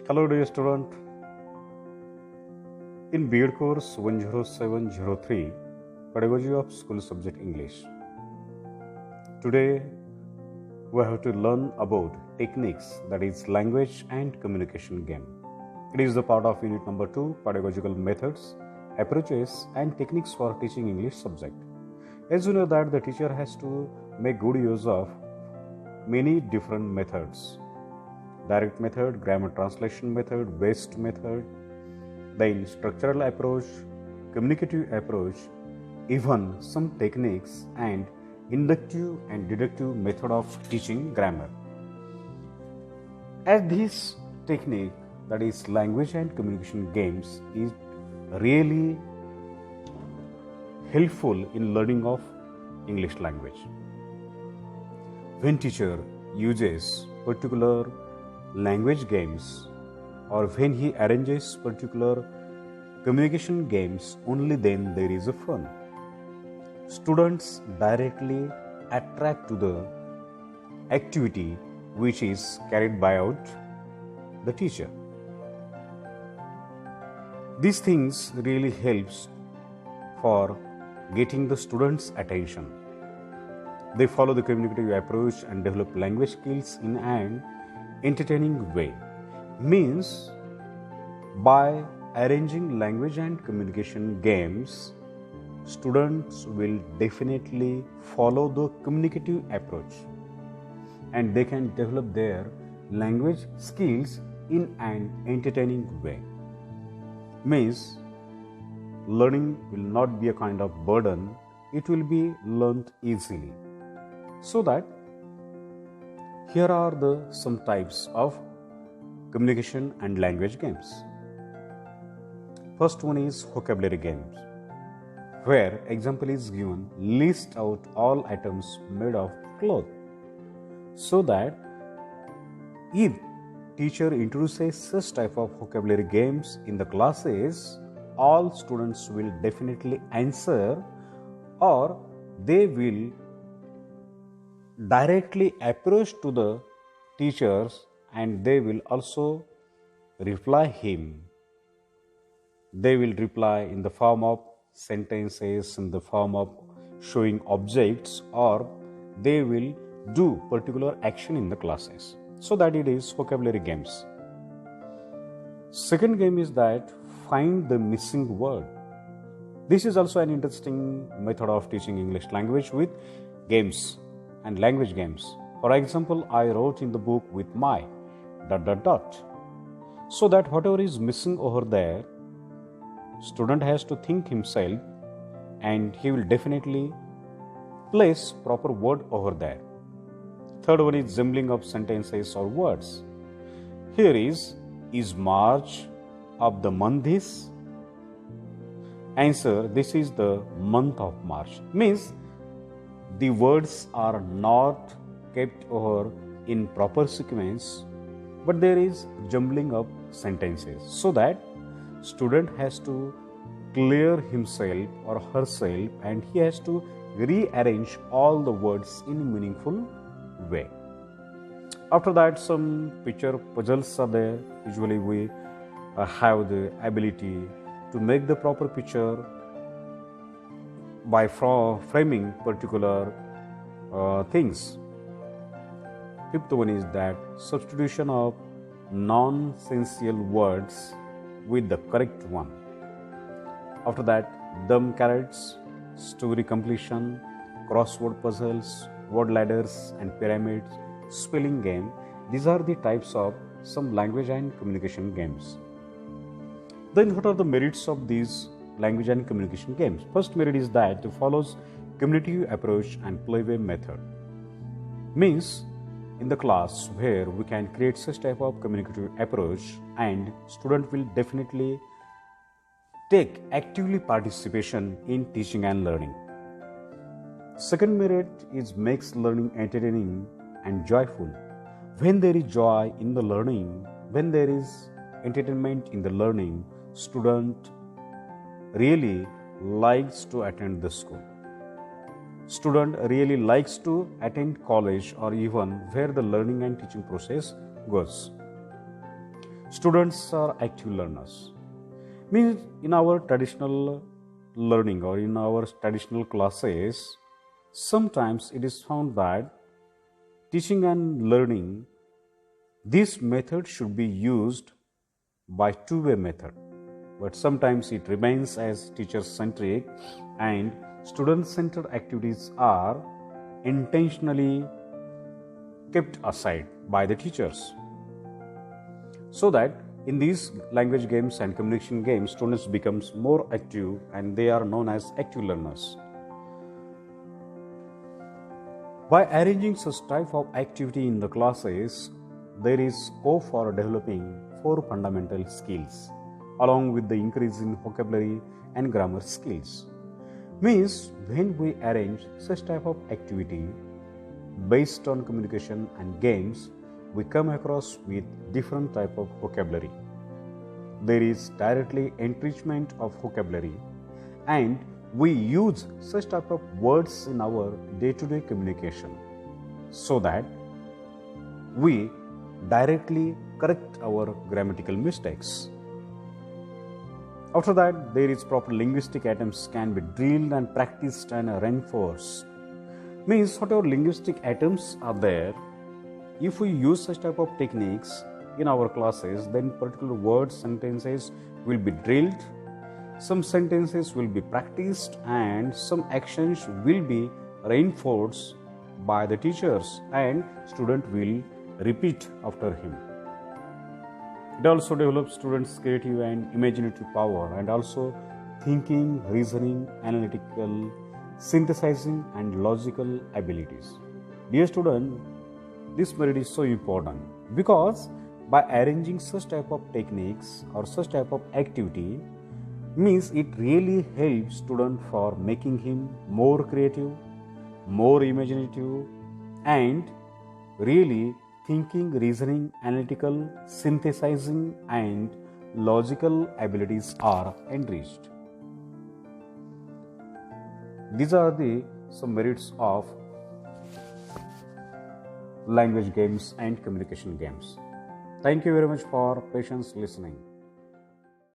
Hello dear student. In B.Ed course 10703, Pedagogy of School Subject English. Today we have to learn about techniques, that is language and communication game. It is the part of unit number 2, pedagogical methods, approaches and techniques for teaching English subject. As you know that the teacher has to make good use of many different methods. Direct method, grammar translation method, waste method, then structural approach, communicative approach, even some techniques and inductive and deductive method of teaching grammar. As this technique, that is language and communication games, is really helpful in learning of English language. When teacher uses particular language games or when he arranges particular communication games, only then there is a fun. Students directly attract to the activity which is carried by out the teacher. These things really helps for getting the students' attention. They follow the communicative approach and develop language skills in an entertaining way. Means by arranging language and communication games, students will definitely follow the communicative approach and they can develop their language skills in an entertaining way. Means learning will not be a kind of burden, it will be learned easily. So that here are some types of communication and language games. First one is vocabulary games, where example is given, list out all items made of cloth. So that if teacher introduces such type of vocabulary games in the classes, all students will definitely answer or they will directly approach to the teachers and they will also reply him. They will reply in the form of sentences, in the form of showing objects, or they will do particular action in the classes. So that it is vocabulary games. Second game is that find the missing word. This is also an interesting method of teaching English language with games and language games. For example, I wrote in the book with my ... So that whatever is missing over there, student has to think himself and he will definitely place proper word over there. Third one is jumbling of sentences or words. Here is March of the month is? Answer, this is the month of March. Means the words are not kept over in proper sequence, but there is jumbling of sentences. So that student has to clear himself or herself and he has to rearrange all the words in a meaningful way. After that, some picture puzzles are there. Usually we have the ability to make the proper picture by framing particular things. Fifth one is that substitution of nonsensical words with the correct one. After that, dumb carrots, story completion, crossword puzzles, word ladders and pyramids, spelling game. These are the types of some language and communication games. Then what are the merits of these language and communication games? First merit is that it follows communicative approach and playway method. Means in the class where we can create such type of communicative approach and student will definitely take actively participation in teaching and learning. Second merit is makes learning entertaining and joyful. When there is joy in the learning, when there is entertainment in the learning, student really likes to attend the school. Student really likes to attend college or even where the learning and teaching process goes. students are active learners. Means in our traditional learning or in our traditional classes, sometimes it is found that teaching and learning, this method should be used by two-way method, but sometimes it remains as teacher-centric and student-centered activities are intentionally kept aside by the teachers, so that in these language games and communication games, students becomes more active and they are known as active learners. By arranging such type of activity in the classes, there is scope for developing 4 fundamental skills along with the increase in vocabulary and grammar skills. Means when we arrange such type of activity based on communication and games, we come across with different type of vocabulary. There is directly enrichment of vocabulary, and we use such type of words in our day-to-day communication so that we directly correct our grammatical mistakes. After that, there is proper linguistic items can be drilled and practiced and reinforced. Means whatever linguistic items are there, if we use such type of techniques in our classes, then particular words, sentences will be drilled, some sentences will be practiced, and some actions will be reinforced by the teachers and student will repeat after him. It also develops students' creative and imaginative power and also thinking, reasoning, analytical, synthesizing and logical abilities. Dear student, this merit is so important because by arranging such type of techniques or such type of activity, means it really helps student for making him more creative, more imaginative, and really thinking, reasoning, analytical, synthesizing and logical abilities are enriched. These are the some merits of language games and communication games. Thank you very much for patience listening.